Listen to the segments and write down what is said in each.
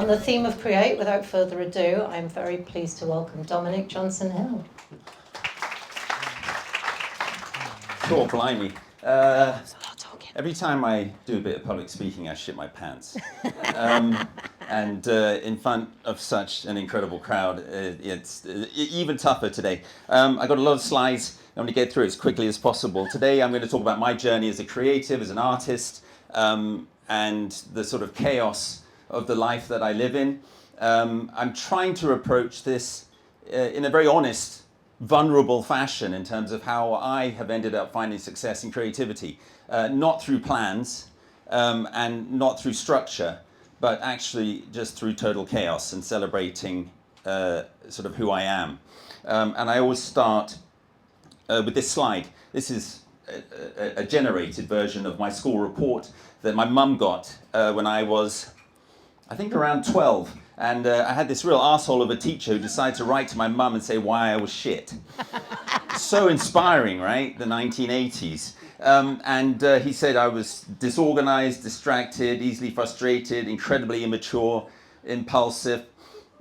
On the theme of create, without further ado, I'm very pleased to welcome Dominic Johnson-Hill. Sure, blimey. Every time I do a bit of public speaking, I shit my pants. And in front of such an incredible crowd, it's even tougher today. I got a lot of slides. I'm going to get through it as quickly as possible. Today, I'm going to talk about my journey as a creative, as an artist, and the sort of chaos of the life that I live in. I'm trying to approach this in a very honest, vulnerable fashion in terms of how I have ended up finding success in creativity, not through plans and not through structure, but actually just through total chaos and celebrating sort of who I am. And I always start with this slide. This is a generated version of my school report that my mum got when I was, I think, around 12. And I had this real arsehole of a teacher who decided to write to my mum and say why I was shit. So inspiring, right? The 1980s. And he said I was disorganized, distracted, easily frustrated, incredibly immature, impulsive,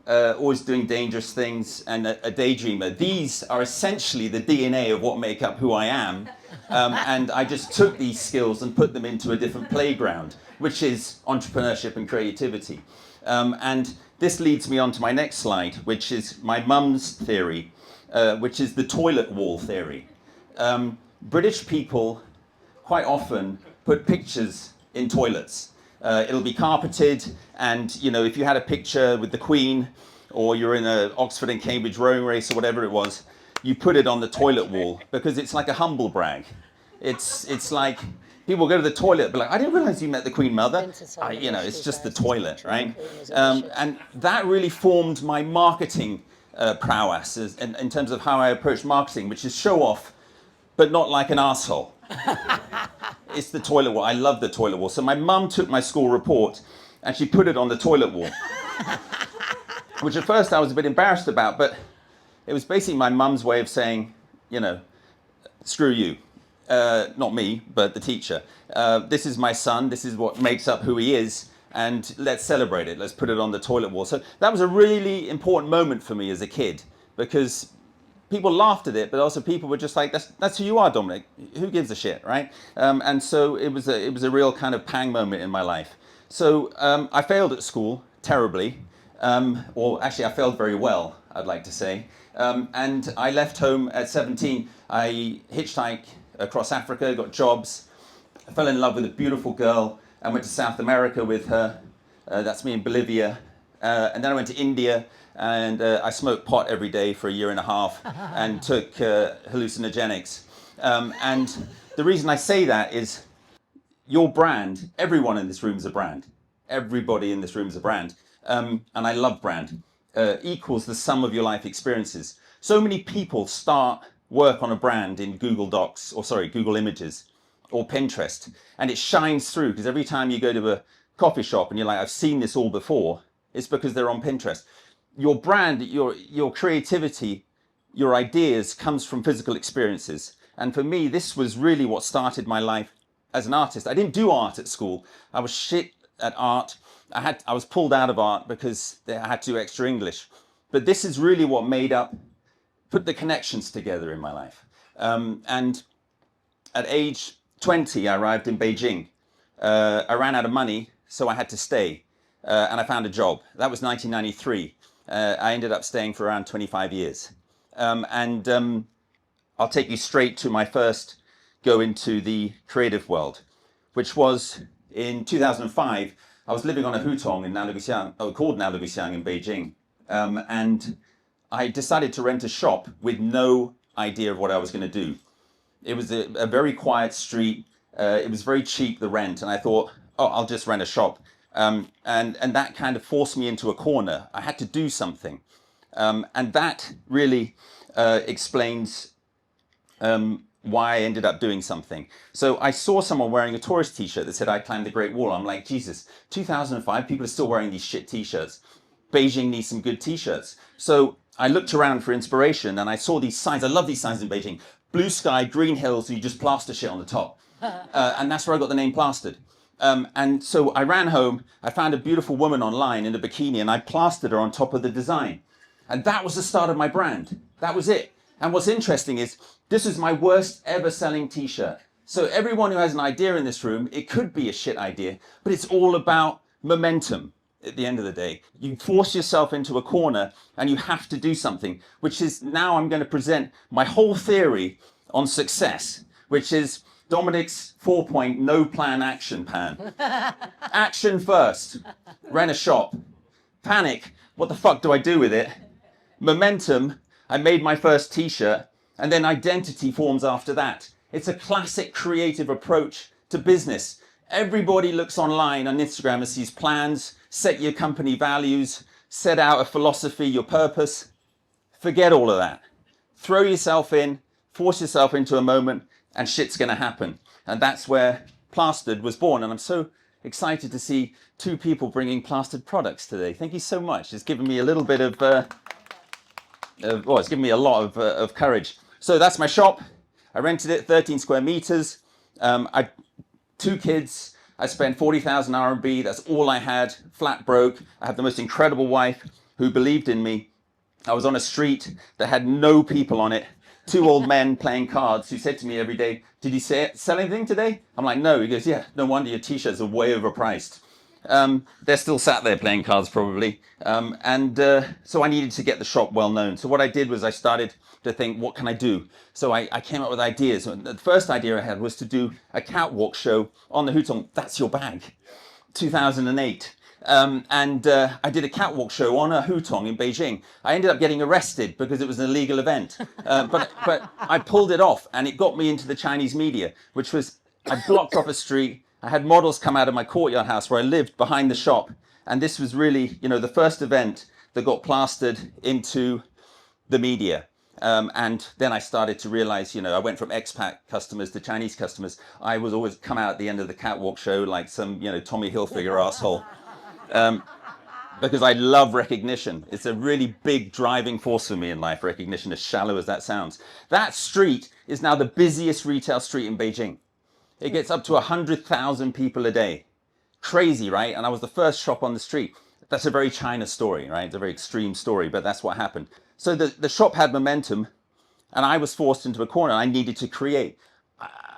always doing dangerous things, and a daydreamer. These are essentially the DNA of what make up who I am. And I just took these skills and put them into a different playground, which is entrepreneurship and creativity. And this leads me on to my next slide, which is my mum's theory, which is the toilet wall theory. British people quite often put pictures in toilets. It'll be carpeted, and if you had a picture with the Queen, or you're in an Oxford and Cambridge rowing race or whatever it was, you put it on the toilet wall because it's like a humble brag. It's like people go to the toilet, but like, I didn't realize you met the Queen Mother. It's just the toilet, right? And that really formed my marketing prowess in terms of how I approach marketing, which is show off, but not like an arsehole. It's the toilet wall. I love the toilet wall. So my mum took my school report and she put it on the toilet wall, which at first I was a bit embarrassed about, but it was basically my mum's way of saying, screw you. Not me, but the teacher. This is my son. This is what makes up who he is. And let's celebrate it. Let's put it on the toilet wall. So that was a really important moment for me as a kid, because people laughed at it, but also people were just like, that's who you are, Dominic. Who gives a shit, right? And so it was a real kind of pang moment in my life. So I failed at school terribly. Or actually, I failed very well, I'd like to say. And I left home at 17. I hitchhiked across Africa, got jobs. I fell in love with a beautiful girl and went to South America with her. That's me in Bolivia. And then I went to India, and I smoked pot every day for a year and a half and took hallucinogenics. And the reason I say that is your brand, everyone in this room is a brand. Everybody in this room is a brand. And I love brand. Equals the sum of your life experiences. So many people start work on a brand in Google Images or Pinterest, and it shines through because every time you go to a coffee shop and you're like, I've seen this all before, it's because they're on Pinterest. Your brand, your creativity, your ideas comes from physical experiences. And for me, this was really what started my life as an artist. I didn't do art at school. I was shit at art. I was pulled out of art because I had to do extra English. But this is really what put the connections together in my life. And at age 20, I arrived in Beijing. I ran out of money, so I had to stay. And I found a job. That was 1993. I ended up staying for around 25 years. And I'll take you straight to my first go into the creative world, which was in 2005. I was living on a hutong in called Nanluguxiang in Beijing. And I decided to rent a shop with no idea of what I was going to do. It was a very quiet street. It was very cheap, the rent. And I thought, I'll just rent a shop. And that kind of forced me into a corner. I had to do something. And that really explains why I ended up doing something. So I saw someone wearing a tourist t-shirt that said, I climbed the Great Wall. I'm like, Jesus, 2005, people are still wearing these shit t-shirts. Beijing needs some good t-shirts. So I looked around for inspiration and I saw these signs. I love these signs in Beijing. Blue sky, green hills, and you just plaster shit on the top. And that's where I got the name Plastered. And so I ran home, I found a beautiful woman online in a bikini, and I plastered her on top of the design. And that was the start of my brand. That was it. And what's interesting is this is my worst ever selling t-shirt. So everyone who has an idea in this room, it could be a shit idea, but it's all about momentum at the end of the day. You force yourself into a corner and you have to do something, which is now I'm going to present my whole theory on success, which is Dominic's 4-point no plan action plan. Action first. Rent a shop. Panic. What the fuck do I do with it? Momentum. I made my first t-shirt, and then identity forms after that. It's a classic creative approach to business. Everybody looks online on Instagram and sees plans, set your company values, set out a philosophy, your purpose. Forget all of that. Throw yourself in, force yourself into a moment, and shit's going to happen. And that's where Plastered was born. And I'm so excited to see two people bringing plastered products today. Thank you so much. It's given me a little bit it's given me a lot of courage. So that's my shop. I rented it, 13 square meters. I 2 kids. I spent 40,000 RMB. That's all I had. Flat broke. I have the most incredible wife who believed in me. I was on a street that had no people on it. 2 old men playing cards who said to me every day, "Did you sell anything today?" I'm like, "No." He goes, "Yeah, no wonder your t-shirts are way overpriced." They're still sat there playing cards probably. So I needed to get the shop well known. So what I did was I started to think, what can I do? So I came up with ideas. The first idea I had was to do a catwalk show on the Hutong. That's your bag. 2008. I did a catwalk show on a Hutong in Beijing. I ended up getting arrested because it was an illegal event. But I pulled it off, and it got me into the Chinese media, which was, I blocked off a street. I had models come out of my courtyard house where I lived behind the shop. And this was really, the first event that got plastered into the media. And then I started to realize, I went from expat customers to Chinese customers. I was always come out at the end of the catwalk show like some, Tommy Hilfiger asshole. Because I love recognition. It's a really big driving force for me in life, recognition, as shallow as that sounds. That street is now the busiest retail street in Beijing. It gets up to 100,000 people a day. Crazy, right? And I was the first shop on the street. That's a very China story, right? It's a very extreme story, but that's what happened. So the shop had momentum, and I was forced into a corner. I needed to create.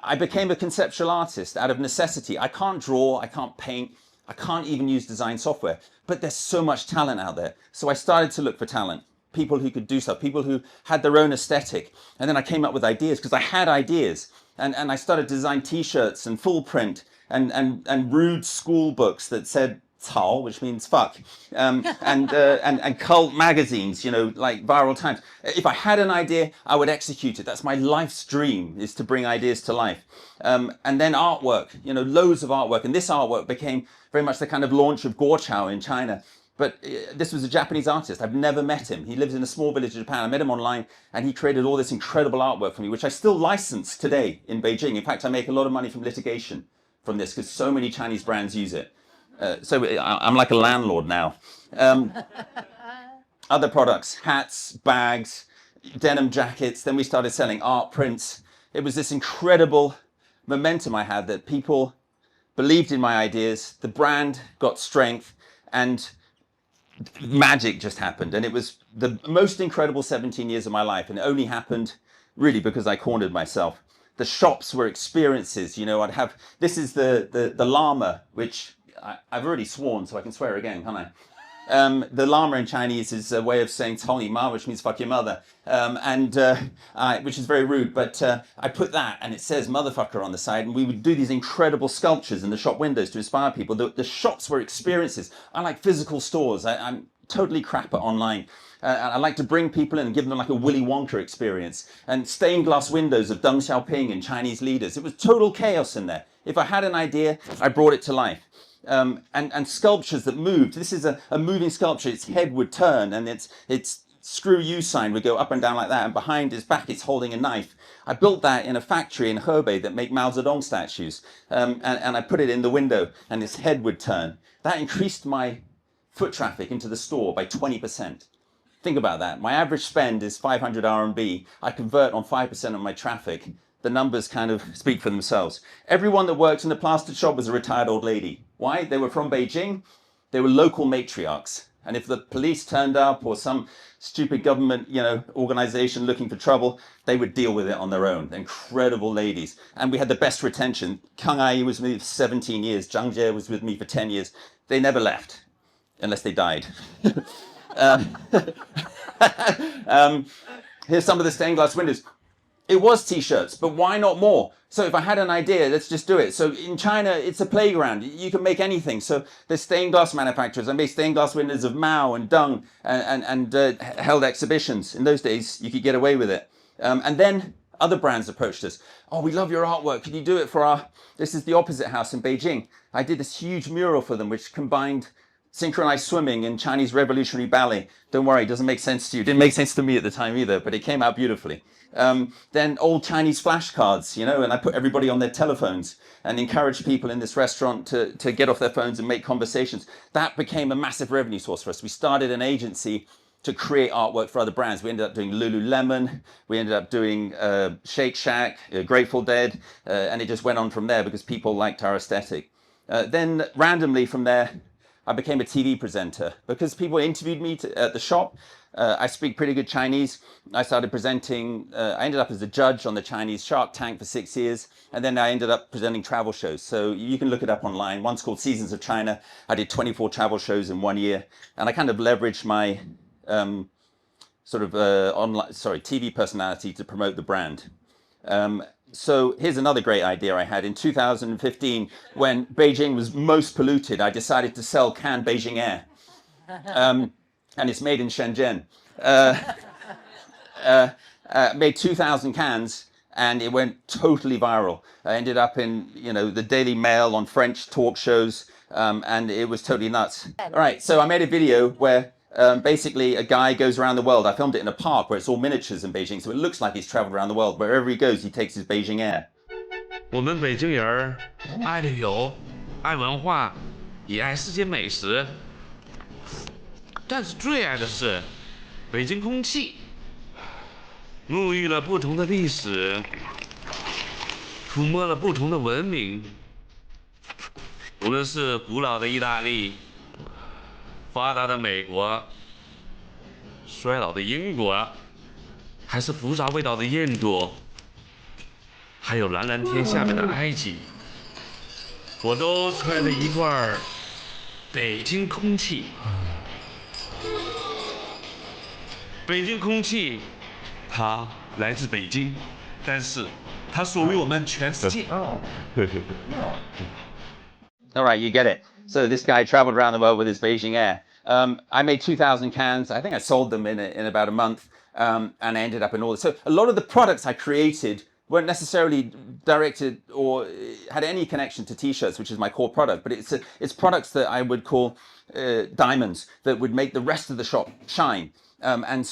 I became a conceptual artist out of necessity. I can't draw, I can't paint, I can't even use design software, but there's so much talent out there. So I started to look for talent, people who could do stuff, people who had their own aesthetic. And then I came up with ideas because I had ideas. And I started to design t-shirts and full print and rude school books that said "Cao," which means fuck, and cult magazines, like Viral Times. If I had an idea, I would execute it. That's my life's dream, is to bring ideas to life. And then artwork, loads of artwork. And this artwork became very much the kind of launch of Guoqiao in China. But this was a Japanese artist. I've never met him. He lives in a small village in Japan. I met him online, and he created all this incredible artwork for me, which I still license today in Beijing. In fact, I make a lot of money from litigation from this because so many Chinese brands use it. So I'm like a landlord now. Other products, hats, bags, denim jackets. Then we started selling art prints. It was this incredible momentum I had that people believed in my ideas. The brand got strength, and magic just happened. And it was the most incredible 17 years of my life. And it only happened really because I cornered myself. The shops were experiences. I'd have, this is the llama, which I've already sworn, so I can swear again, can't I? The llama in Chinese is a way of saying "Tao ni ma," which means "fuck your mother," which is very rude. But I put that, and it says "motherfucker" on the side, and we would do these incredible sculptures in the shop windows to inspire people. The shops were experiences. I like physical stores. I'm totally crap at online. I like to bring people in and give them like a Willy Wonka experience. And stained glass windows of Deng Xiaoping and Chinese leaders. It was total chaos in there. If I had an idea, I brought it to life. And sculptures that moved. This is a moving sculpture. Its head would turn, and its "screw you" sign would go up and down like that, and behind his back it's holding a knife. I built that in a factory in Hebei that make Mao Zedong statues, and I put it in the window, and its head would turn. That increased my foot traffic into the store by 20%. Think about that. My average spend is 500 RMB. I convert on 5% of my traffic. the numbers kind of speak for themselves. Everyone that worked in the plastered shop was a retired old lady. Why? They were from Beijing. They were local matriarchs. And if the police turned up or some stupid government, organization looking for trouble, they would deal with it on their own. Incredible ladies. And we had the best retention. Kang Ai was with me for 17 years. Zhang Jie was with me for 10 years. They never left, unless they died. Here's some of the stained glass windows. It was t-shirts, but why not more? So if I had an idea, let's just do it. So in China, it's a playground. You can make anything. So there's stained glass manufacturers. I made stained glass windows of Mao and Deng and held exhibitions. In those days, you could get away with it. And then other brands approached us. Oh, we love your artwork. Can you do it for this is the Opposite House in Beijing. I did this huge mural for them, which combined synchronized swimming and Chinese revolutionary ballet. Don't worry, it doesn't make sense to you. It didn't make sense to me at the time either, but it came out beautifully. Then old Chinese flashcards, and I put everybody on their telephones and encouraged people in this restaurant to get off their phones and make conversations. That became a massive revenue source for us. We started an agency to create artwork for other brands. We ended up doing Lululemon, we ended up doing Shake Shack, Grateful Dead, and it just went on from there because people liked our aesthetic. Then randomly from there, I became a TV presenter because people interviewed me at the shop. I speak pretty good Chinese. I started presenting. I ended up as a judge on the Chinese Shark Tank for 6 years. And then I ended up presenting travel shows. So you can look it up online. One's called Seasons of China. I did 24 travel shows in 1 year. And I kind of leveraged my TV personality to promote the brand. So here's another great idea I had. In 2015, when Beijing was most polluted, I decided to sell canned Beijing Air. And it's made in Shenzhen. Made 2,000 cans, and it went totally viral. I ended up in, the Daily Mail on French talk shows, and it was totally nuts. All right, so I made a video where basically a guy goes around the world. I filmed it in a park where it's all miniatures in Beijing, so it looks like he's traveled around the world. Wherever he goes, he takes his Beijing Air. 我们北京人爱旅游，爱文化，也爱世界美食。但是最爱的是北京空气，沐浴了不同的历史，触摸了不同的文明。无论是古老的意大利，发达的美国，衰老的英国，还是复杂味道的印度，还有蓝蓝天下面的埃及，我都揣着一罐北京空气。北京空气，它来自北京，但是它属于我们全世界。All right, you get it. So this guy traveled around the world with his Beijing Air. I made 2,000 cans. I think I sold them in about a month, and I ended up in all this. So a lot of the products I created weren't necessarily directed or had any connection to t-shirts, which is my core product, but it's products that I would call diamonds that would make the rest of the shop shine. And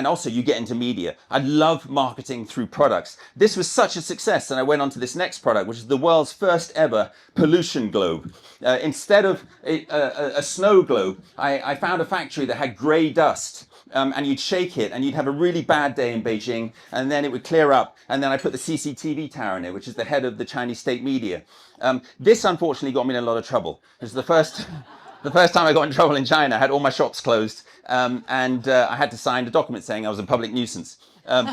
also you get into media. I love marketing through products. This was such a success, and I went on to this next product, which is the world's first ever pollution globe. Instead of a snow globe, I found a factory that had grey dust. And you'd shake it, and you'd have a really bad day in Beijing, and then it would clear up. And then I put the CCTV tower in it, which is the head of the Chinese state media. This unfortunately got me in a lot of trouble. It was the first time I got in trouble in China. I had all my shops closed, and I had to sign a document saying I was a public nuisance. Or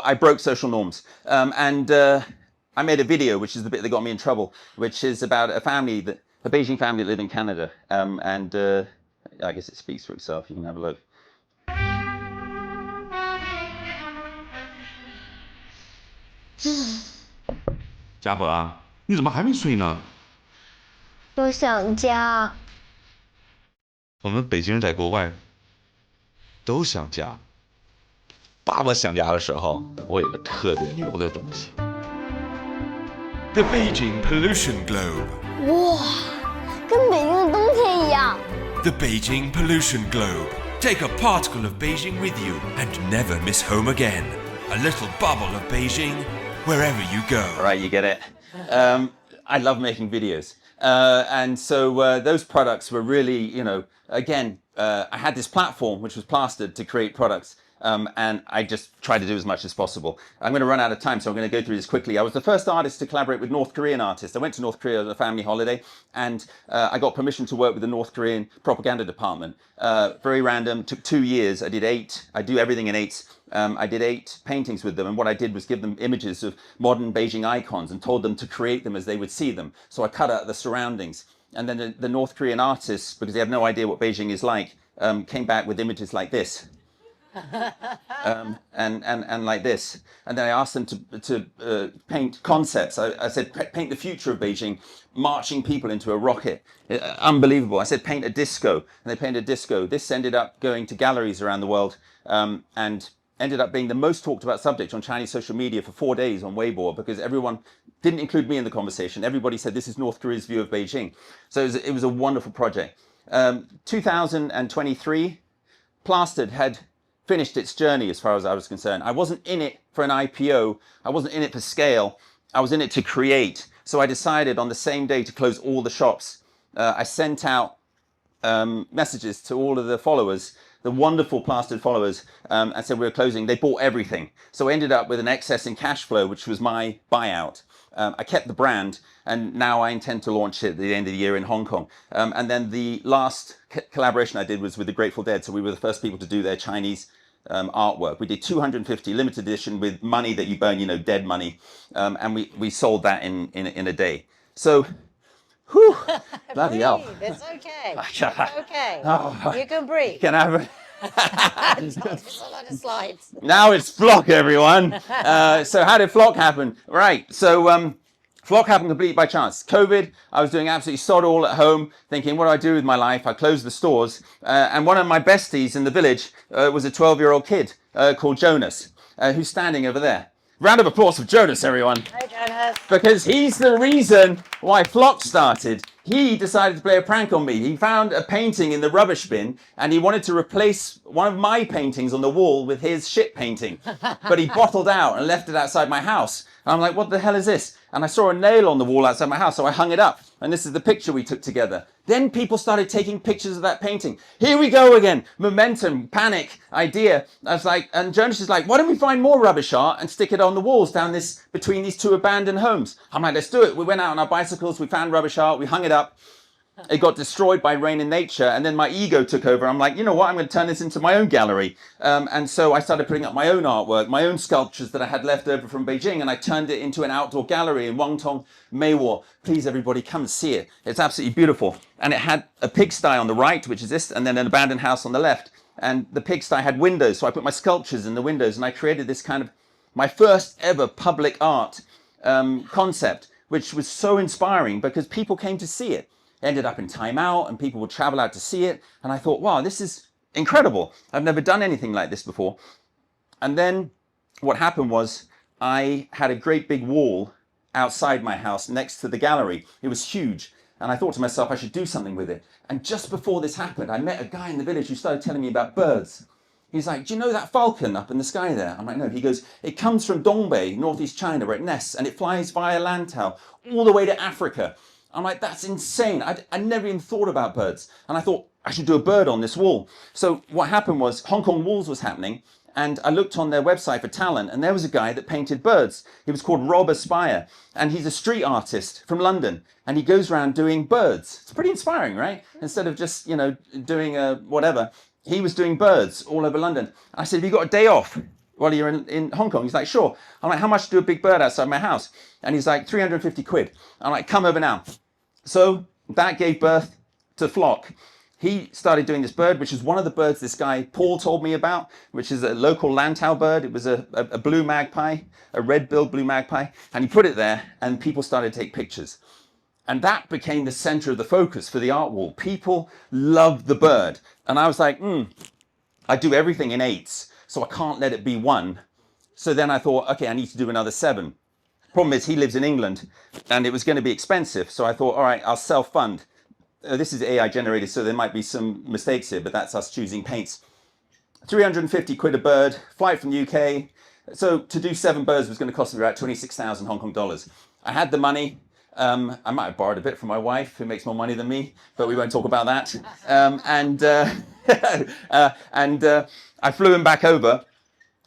I broke social norms. I made a video, which is the bit that got me in trouble, which is about a Beijing family that lived in Canada. I guess it speaks for itself. You can have a look. 家宝啊，你怎么还没睡呢？我想家。我们北京人在国外都想家。爸爸想家的时候，我有个特别牛的东西。The Beijing Pollution Globe。哇，跟北京的冬天一样。The Beijing Pollution Globe. Take a particle of Beijing with you and never miss home again. A little bubble of Beijing wherever you go. All right, you get it. I love making videos. And so those products were really, again, I had this platform which was plastered to create products. and I just try to do as much as possible. I'm going to run out of time, so I'm going to go through this quickly. I was the first artist to collaborate with North Korean artists. I went to North Korea on a family holiday, and I got permission to work with the North Korean propaganda department. Very random, took 2 years. I did 8. I do everything in 8. I did 8 paintings with them, and what I did was give them images of modern Beijing icons and told them to create them as they would see them. So I cut out the surroundings. And then the North Korean artists, because they have no idea what Beijing is like, came back with images like this. And like this. And then I asked them to paint concepts. I said, paint the future of Beijing, marching people into a rocket. Unbelievable. I said, paint a disco. And they painted a disco. This ended up going to galleries around the world, and ended up being the most talked about subject on Chinese social media for 4 days on Weibo, because everyone didn't include me in the conversation. Everybody said this is North Korea's view of Beijing. So it was a wonderful project. 2023, Plastered had finished its journey as far as I was concerned. I wasn't in it for an IPO. I wasn't in it for scale. I was in it to create. So I decided on the same day to close all the shops. I sent out messages to all of the followers, the wonderful Plastered followers, and said we were closing. They bought everything. So I ended up with an excess in cash flow, which was my buyout. I kept the brand, and now I intend to launch it at the end of the year in Hong Kong. And then the last collaboration I did was with the Grateful Dead. So we were the first people to do their Chinese artwork. We did 250 limited edition with money that you burn, dead money. And we sold that in a day. So, whew, bloody hell. It's okay. It's okay. Oh, You can breathe. can I have It's a lot of slides. Now it's Flock, everyone. So how did Flock happen? Right, so Flock happened completely by chance. COVID, I was doing absolutely sod all at home, thinking, what do I do with my life? I closed the stores. And one of my besties in the village was a 12-year-old kid called Jonas, who's standing over there. Round of applause for Jonas, everyone. Hi, Jonas. Because he's the reason why Flock started. He decided to play a prank on me. He found a painting in the rubbish bin, and he wanted to replace one of my paintings on the wall with his shit painting. But he bottled out and left it outside my house. And I'm like, what the hell is this? And I saw a nail on the wall outside my house, so I hung it up. And this is the picture we took together. Then people started taking pictures of that painting. Here we go again. Momentum, panic, idea. I was like, and Jonas is like, why don't we find more rubbish art and stick it on the walls down this, between these 2 abandoned homes? I'm like, let's do it. We went out on our bicycles, we found rubbish art, we hung it up. It got destroyed by rain and nature, and then my ego took over. I'm like, you know what? I'm going to turn this into my own gallery. And so I started putting up my own artwork, my own sculptures that I had left over from Beijing, and I turned it into an outdoor gallery in Wangtong, Meiwo. Please, everybody, come and see it. It's absolutely beautiful. And it had a pigsty on the right, which is this, and then an abandoned house on the left. And the pigsty had windows, so I put my sculptures in the windows, and I created this kind of my first ever public art concept, which was so inspiring because people came to see it. Ended up in Time Out, and people would travel out to see it. And I thought, wow, this is incredible. I've never done anything like this before. And then what happened was I had a great big wall outside my house next to the gallery. It was huge. And I thought to myself, I should do something with it. And just before this happened, I met a guy in the village who started telling me about birds. He's like, do you know that falcon up in the sky there? I'm like, no. He goes, it comes from Dongbei, northeast China, where it nests, and it flies via Lantau all the way to Africa. I'm like, that's insane. I never even thought about birds. And I thought, I should do a bird on this wall. So what happened was Hong Kong Walls was happening, and I looked on their website for talent, and there was a guy that painted birds. He was called Rob Aspire, and he's a street artist from London, and he goes around doing birds. It's pretty inspiring, right? Instead of just, doing whatever, he was doing birds all over London. I said, have you got a day off while you're in Hong Kong? He's like, sure. I'm like, how much to do a big bird outside my house? And he's like, 350 quid. I'm like, come over now. So that gave birth to Flock. He started doing this bird, which is one of the birds this guy Paul told me about, which is a local Lantau bird. It was a blue magpie, a red-billed blue magpie. And he put it there, and people started to take pictures. And that became the center of the focus for the art wall. People loved the bird. And I was like, I do everything in 8s, so I can't let it be 1. So then I thought, okay, I need to do another 7. Problem is, he lives in England, and it was going to be expensive. So I thought, all right, I'll self-fund. This is AI generated, so there might be some mistakes here, but that's us choosing paints. 350 quid a bird, flight from the UK. So to do 7 birds was going to cost me about 26,000 Hong Kong dollars. I had the money. I might have borrowed a bit from my wife, who makes more money than me, but we won't talk about that. I flew him back over.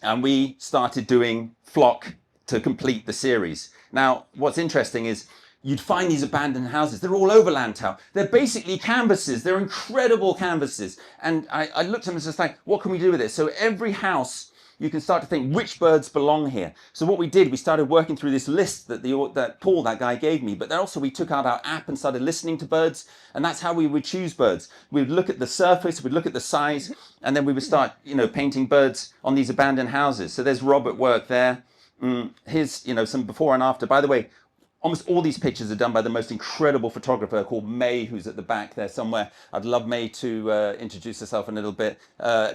and we started doing flock to complete the series. Now, what's interesting is you'd find these abandoned houses. They're all over Lantau. They're basically canvases. They're incredible canvases. And I looked at them and just like, what can we do with it? So every house, you can start to think which birds belong here. So what we did, we started working through this list that Paul, that guy, gave me. But then also we took out our app and started listening to birds. And that's how we would choose birds. We'd look at the surface, we'd look at the size, and then we would start, painting birds on these abandoned houses. So there's Rob at work there. Here's, some before and after. By the way, almost all these pictures are done by the most incredible photographer called May, who's at the back there somewhere. I'd love May to introduce herself in a little bit.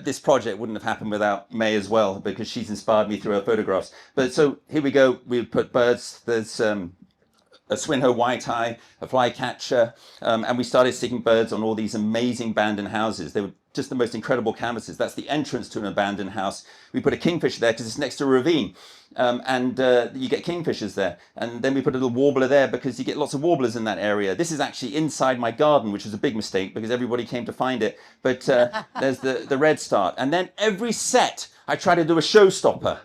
This project wouldn't have happened without May as well, because she's inspired me through her photographs. But so here we go. We put birds. There's a Swinho white-eye, a flycatcher, and we started sticking birds on all these amazing abandoned houses. They were just the most incredible canvases. That's the entrance to an abandoned house. We put a kingfisher there because it's next to a ravine. And you get kingfishers there. And then we put a little warbler there because you get lots of warblers in that area. This is actually inside my garden, which was a big mistake because everybody came to find it. But there's the redstart. And then every set, I try to do a showstopper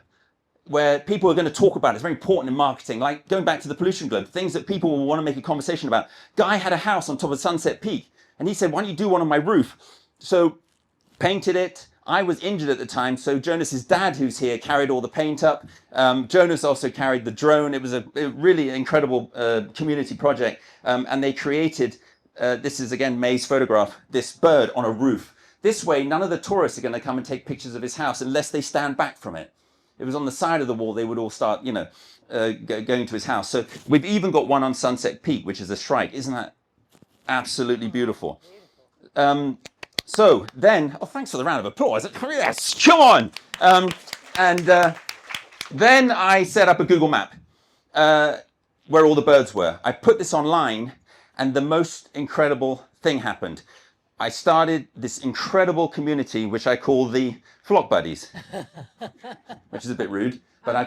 where people are going to talk about it. It's very important in marketing. Like going back to the pollution globe, things that people will want to make a conversation about. Guy had a house on top of Sunset Peak. And he said, why don't you do one on my roof? So painted it. I was injured at the time, so Jonas's dad, who's here, carried all the paint up. Jonas also carried the drone. It was a really incredible community project. And they created, this is again May's photograph, this bird on a roof. This way, none of the tourists are going to come and take pictures of his house unless they stand back from it. It was on the side of the wall. They would all start, going to his house. So we've even got one on Sunset Peak, which is a shrike. Isn't that absolutely beautiful? So then, thanks for the round of applause. Yes, come on. Then I set up a Google map where all the birds were. I put this online, and the most incredible thing happened. I started this incredible community, which I call the Flock Buddies, which is a bit rude, but I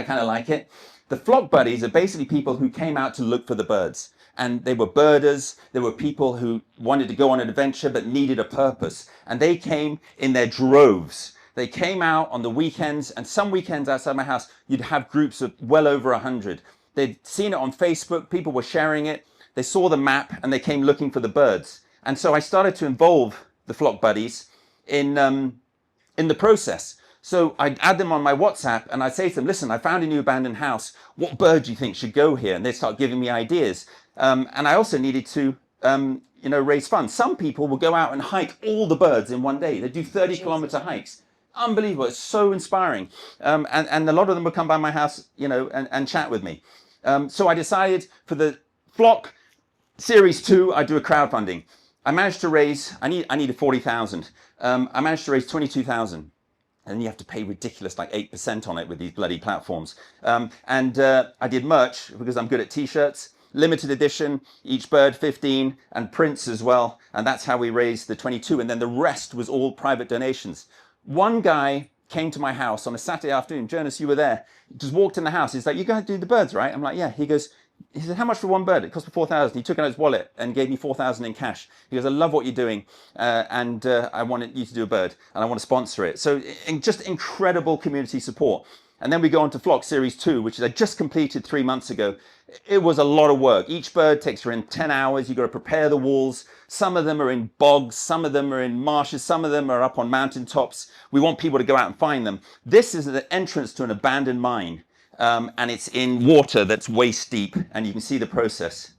kind of like it. The Flock Buddies are basically people who came out to look for the birds. And they were birders. There were people who wanted to go on an adventure but needed a purpose. And they came in their droves. They came out on the weekends, and some weekends outside my house, you'd have groups of well over 100. They'd seen it on Facebook. People were sharing it. They saw the map, and they came looking for the birds. And so I started to involve the Flock Buddies in the process. So I'd add them on my WhatsApp, and I'd say to them, listen, I found a new abandoned house. What bird do you think should go here? And they'd start giving me ideas. And I also needed to, raise funds. Some people will go out and hike all the birds in one day. They do 30-kilometer hikes. Unbelievable. It's so inspiring. And a lot of them would come by my house, and chat with me. So I decided for the Flock Series 2, I'd do a crowdfunding. I managed to raise, I needed 40,000. I managed to raise 22,000. And you have to pay ridiculous, like 8% on it with these bloody platforms. I did merch because I'm good at t-shirts. Limited edition, each bird 15, and prints as well. And that's how we raised the 22. And then the rest was all private donations. One guy came to my house on a Saturday afternoon. Jonas, you were there. He just walked in the house. He's like, you guys do the birds, right? I'm like, yeah. He said, how much for one bird? It cost me 4,000. He took out his wallet and gave me 4,000 in cash. He goes, I love what you're doing. And I wanted you to do a bird and I want to sponsor it. So just incredible community support. And then we go on to Flock Series 2, which I just completed 3 months ago. It was a lot of work. Each bird takes around 10 hours. You've got to prepare the walls. Some of them are in bogs. Some of them are in marshes. Some of them are up on mountaintops. We want people to go out and find them. This is the entrance to an abandoned mine. And it's in water that's waist deep. And you can see the process.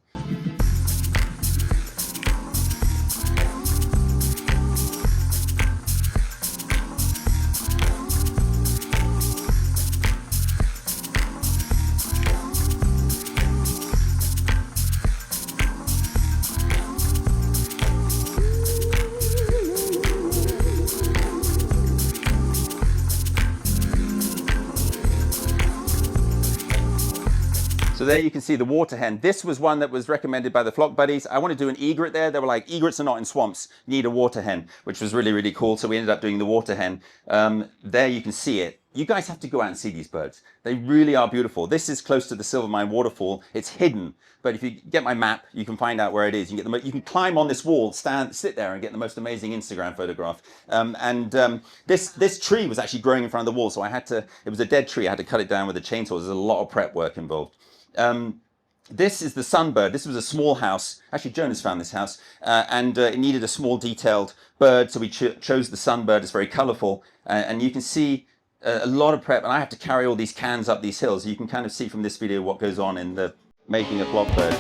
So there you can see the water hen. This was one that was recommended by the Flock Buddies. I want to do an egret there. They were like, egrets are not in swamps. You need a water hen, which was really, really cool. So we ended up doing the water hen. There you can see it. you guys have to go out and see these birds. They really are beautiful. This is close to the Silvermine waterfall. It's hidden, but if you get my map, you can find out where it is. You can climb on this wall, sit there, and get the most amazing Instagram photograph. This tree was actually growing in front of the wall, so it was a dead tree. I had to cut it down with a chainsaw. There's a lot of prep work involved. This is the sunbird. This was a small house. Actually, Jonas found this house, and it needed a small detailed bird, so we chose the sunbird. It's very colorful, and you can see a lot of prep, and I have to carry all these cans up these hills. You can kind of see from this video what goes on in the making a flockbird.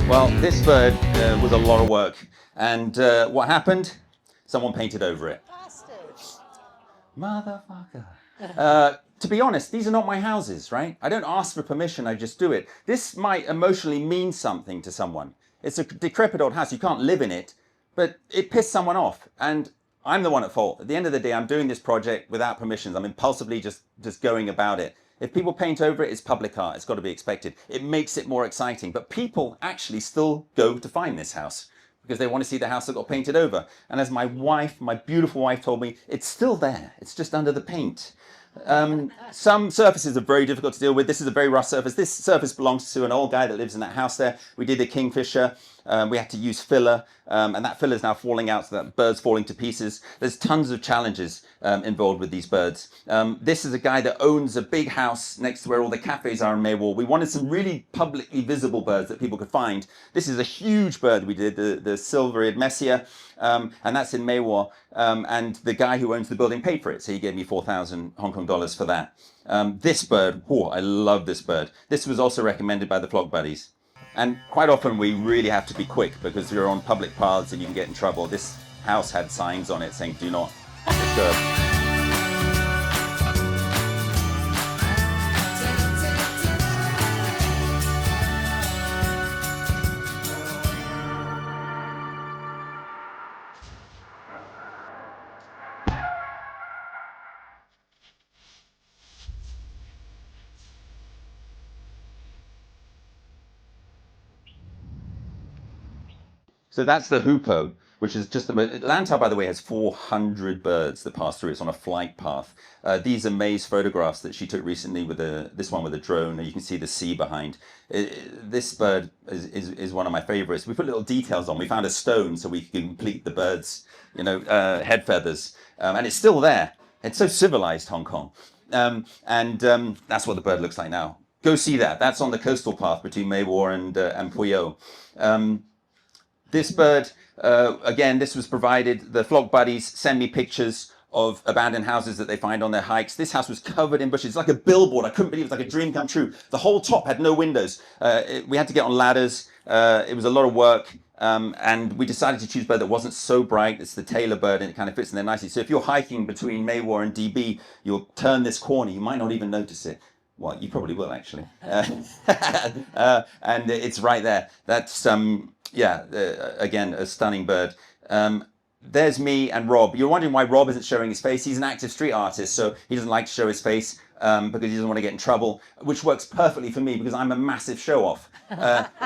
Well, this bird was a lot of work, and what happened? Someone painted over it. Motherfucker. To be honest, these are not my houses, right? I don't ask for permission, I just do it. This might emotionally mean something to someone. It's a decrepit old house, you can't live in it, but it pissed someone off, and I'm the one at fault. At the end of the day, I'm doing this project without permissions. I'm impulsively just going about it. If people paint over it, it's public art. It's got to be expected. It makes it more exciting. But people actually still go to find this house because they want to see the house that got painted over. And as my beautiful wife told me, it's still there. It's just under the paint. Some surfaces are very difficult to deal with. This is a very rough surface. This surface belongs to an old guy that lives in that house there. We did the kingfisher. We had to use filler, and that filler is now falling out, so that bird's falling to pieces. There's tons of challenges involved with these birds. This is a guy that owns a big house next to where all the cafes are in Maywall. We wanted some really publicly visible birds that people could find. This is a huge bird we did, the silver-eared Messier, and that's in Maywall. And the guy who owns the building paid for it, so he gave me 4,000 Hong Kong dollars for that. This bird, I love this bird. This was also recommended by the Flock Buddies. And quite often we really have to be quick because you're on public paths and you can get in trouble. This house had signs on it saying, "Do not disturb." So that's the hoopoe, which is just Lantau, by the way, has 400 birds that pass through. It's on a flight path. These are May's photographs that she took recently with this one with a drone. You can see the sea behind. This bird is one of my favorites. We put little details on. We found a stone so we could complete the bird's, head feathers, and it's still there. It's so civilized, Hong Kong, and that's what the bird looks like now. Go see that. That's on the coastal path between Maywar and Puyo. This bird, again, this was provided. The Flock Buddies send me pictures of abandoned houses that they find on their hikes. This house was covered in bushes. It's like a billboard. I couldn't believe it was like a dream come true. The whole top had no windows. We had to get on ladders. It was a lot of work. And we decided to choose a bird that wasn't so bright. It's the Taylor bird, and it kind of fits in there nicely. So if you're hiking between Maywar and DB, you'll turn this corner. You might not even notice it. Well, you probably will, actually. And it's right there. That's... again, a stunning bird. There's me and Rob. You're wondering why Rob isn't showing his face. He's an active street artist, so he doesn't like to show his face because he doesn't want to get in trouble, which works perfectly for me because I'm a massive show-off.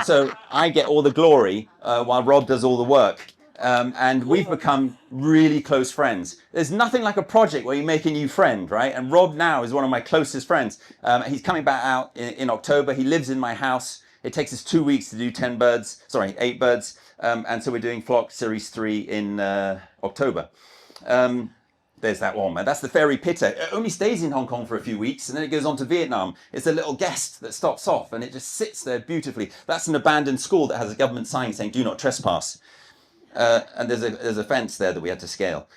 So I get all the glory while Rob does all the work. And we've become really close friends. There's nothing like a project where you make a new friend, right? And Rob now is one of my closest friends. He's coming back out in October. He lives in my house. It takes us 2 weeks to do 8 birds. And so we're doing Flock Series 3 in October. There's that one, man. That's the fairy pitter. It only stays in Hong Kong for a few weeks and then it goes on to Vietnam. It's a little guest that stops off and it just sits there beautifully. That's an abandoned school that has a government sign saying, "Do not trespass." and there's a fence there that we had to scale.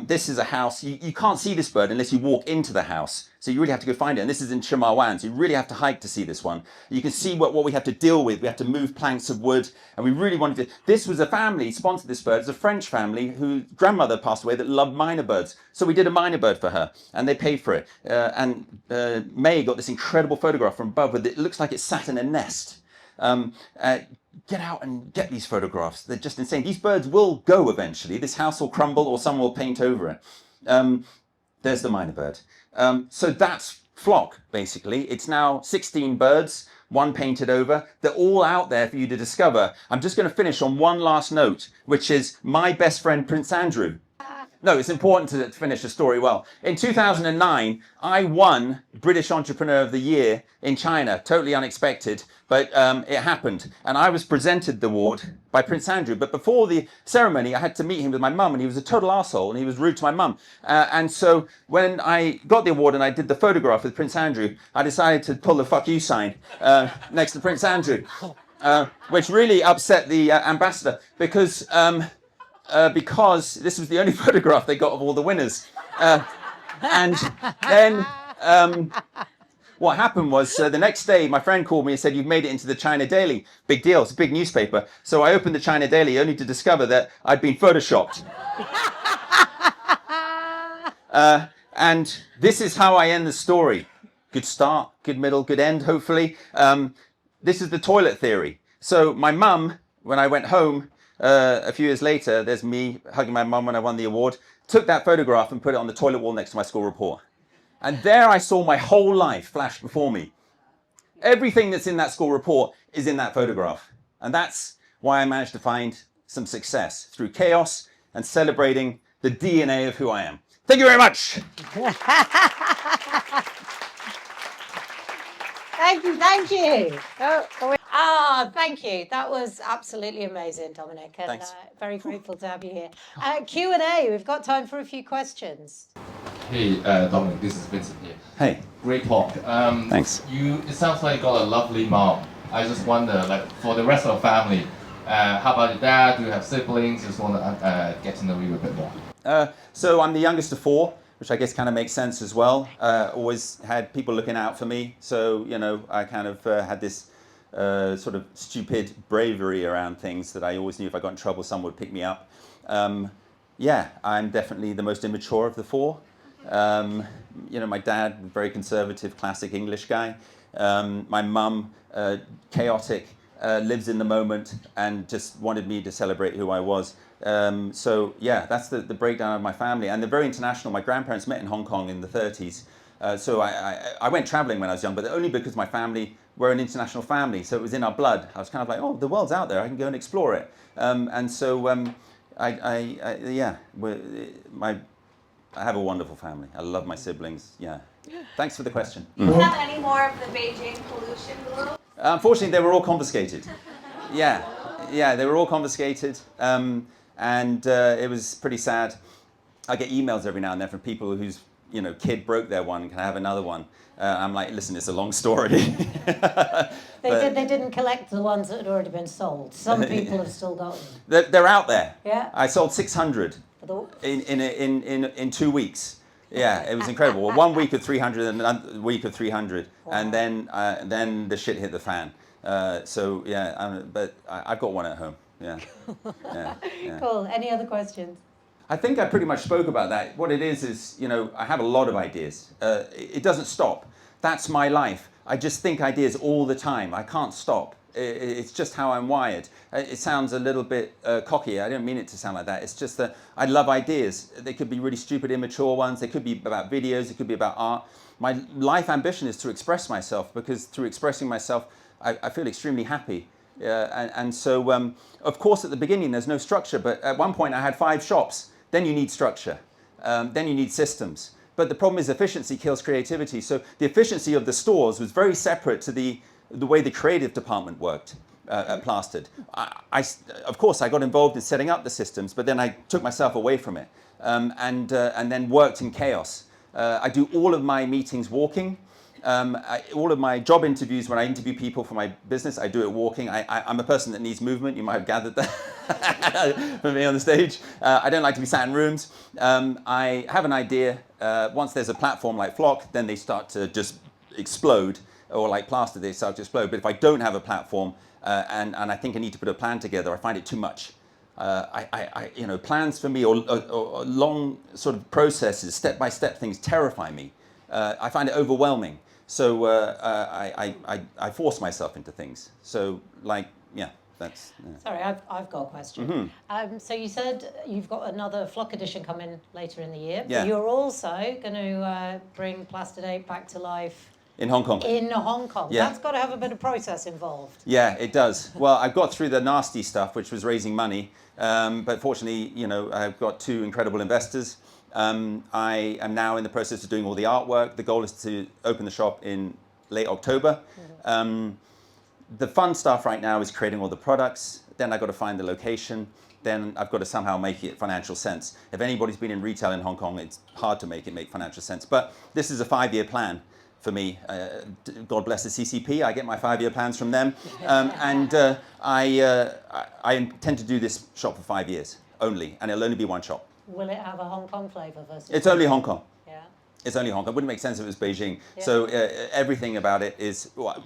This is a house. You can't see this bird unless you walk into the house. So you really have to go find it. And this is in Chimawan, so you really have to hike to see this one. You can see what we have to deal with. We have to move planks of wood, and we really wanted to. This was a family sponsored this bird. It's a French family whose grandmother passed away that loved minor birds. So we did a minor bird for her, and they paid for it. May got this incredible photograph from above with it looks like it sat in a nest. Get out and get these photographs. They're just insane. These birds will go eventually. This house will crumble or someone will paint over it. There's the minor bird. So that's flock, basically. It's now 16 birds, one painted over. They're all out there for you to discover. I'm just going to finish on one last note, which is my best friend, Prince Andrew. No, it's important to finish the story well. In 2009, I won British Entrepreneur of the Year in China. Totally unexpected, but it happened. And I was presented the award by Prince Andrew. But before the ceremony, I had to meet him with my mum, and he was a total arsehole, and he was rude to my mum. And so when I got the award and I did the photograph with Prince Andrew, I decided to pull the fuck you sign next to Prince Andrew, which really upset the ambassador because this was the only photograph they got of all the winners. And then what happened was the next day, my friend called me and said, "You've made it into the China Daily." Big deal. It's a big newspaper. So I opened the China Daily only to discover that I'd been photoshopped. And this is how I end the story. Good start, good middle, good end, hopefully. This is the toilet theory. So my mum, when I went home, a few years later, there's me hugging my mum when I won the award, took that photograph and put it on the toilet wall next to my school report. And there I saw my whole life flash before me. Everything that's in that school report is in that photograph. And that's why I managed to find some success through chaos and celebrating the DNA of who I am. Thank you very much. Thank you. Thank you. That was absolutely amazing, Dominic, and Thanks. Very grateful to have you here. Q&A, we've got time for a few questions. Hey, Dominic, this is Vincent here. Hey. Great talk. Thanks. It sounds like you got a lovely mom. I just wonder, like, for the rest of the family, how about your dad? Do you have siblings? Just want to get to know you a bit more. So I'm the youngest of four, which I guess kind of makes sense as well. Always had people looking out for me. So, I kind of had this sort of stupid bravery around things that I always knew if I got in trouble, someone would pick me up. I'm definitely the most immature of the four. My dad, very conservative, classic English guy. My mum, chaotic, lives in the moment and just wanted me to celebrate who I was. That's the breakdown of my family. And they're very international. My grandparents met in Hong Kong in the 30s. So I went traveling when I was young, but only because my family were an international family. So it was in our blood. I was kind of like, oh, the world's out there. I can go and explore it. I have a wonderful family. I love my siblings. Yeah. Thanks for the question. Do you have any more of the Beijing pollution globe? Unfortunately, they were all confiscated. Yeah, they were all confiscated. It was pretty sad. I get emails every now and then from people whose kid broke their one, can I have another one? I'm like, listen, it's a long story. They didn't collect the ones that had already been sold. Some people have still got them. They're out there. Yeah. I sold 600 in 2 weeks. Yeah, it was incredible. Well, 1 week of 300 and another week of 300, wow. And then the shit hit the fan. But I've got one at home. Yeah. Cool. Any other questions? I think I pretty much spoke about that. What it is, I have a lot of ideas. It doesn't stop. That's my life. I just think ideas all the time. I can't stop. It's just how I'm wired. It sounds a little bit cocky. I don't mean it to sound like that. It's just that I love ideas. They could be really stupid, immature ones. They could be about videos. It could be about art. My life ambition is to express myself, because through expressing myself, I feel extremely happy. Of course, at the beginning, there's no structure. But at one point, I had 5 shops. Then you need structure. Then you need systems. But the problem is efficiency kills creativity. So the efficiency of the stores was very separate to the way the creative department worked at Plastered. Of course, I got involved in setting up the systems, but then I took myself away from it and then worked in chaos. I do all of my meetings walking. All of my job interviews, when I interview people for my business, I do it walking. I'm a person that needs movement. You might have gathered that from me on the stage. I don't like to be sat in rooms. I have an idea. Once there's a platform like Flock, then they start to just explode, or like plaster, they start to explode. But if I don't have a platform and I think I need to put a plan together, I find it too much. Plans for me or long sort of processes, step-by-step things terrify me. I find it overwhelming. So I force myself into things. So that's... Sorry, I've got a question. So you said you've got another Flock edition coming later in the year. Yeah. But you're also going to bring Plastered Ape back to life In Hong Kong. in Hong Kong. Yeah. That's got to have a bit of process involved. Yeah, it does. Well, I've got through the nasty stuff, which was raising money. But fortunately, I've got 2 incredible investors. I am now in the process of doing all the artwork. The goal is to open the shop in late October. The fun stuff right now is creating all the products. Then I've got to find the location. Then I've got to somehow make it financial sense. If anybody's been in retail in Hong Kong, it's hard to make it make financial sense. But this is a 5-year plan for me. God bless the CCP. I get my 5-year plans from them. I intend to do this shop for 5 years only, and it'll only be one shop. Will it have a Hong Kong flavour versus? It's only Hong Kong. Yeah. It's only Hong Kong. It wouldn't make sense if it was Beijing. Yeah. So everything about it is art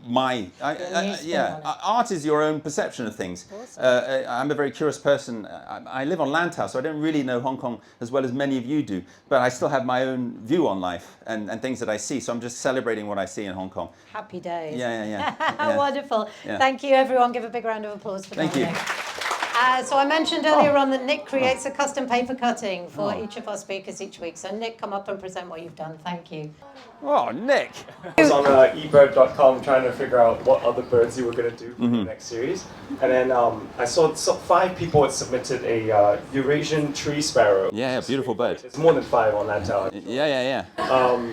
is your own perception of things. Awesome. I'm a very curious person. I live on Lantau, so I don't really know Hong Kong as well as many of you do. But I still have my own view on life and things that I see. So I'm just celebrating what I see in Hong Kong. Happy days. Yeah. Wonderful. Yeah. Thank you, everyone. Give a big round of applause for Thank Dominic. you. So I mentioned earlier on that Nick creates a custom paper cutting for each of our speakers each week. So Nick, come up and present what you've done. Thank you. Oh, Nick. I was on ebird.com trying to figure out what other birds you were going to do for the next series. And then I saw 5 people had submitted a Eurasian tree sparrow. Yeah, beautiful bird. There's more than 5 on that tower. Yeah.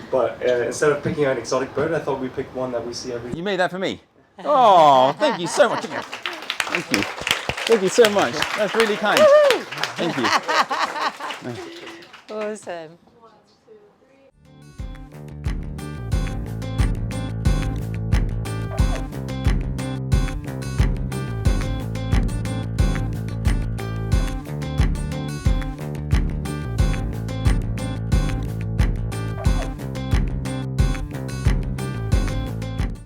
But instead of picking an exotic bird, I thought we'd pick one that we see every day. You made that for me? Oh, thank you so much. Thank you. Thank you so much. That's really kind. Thank you. Awesome.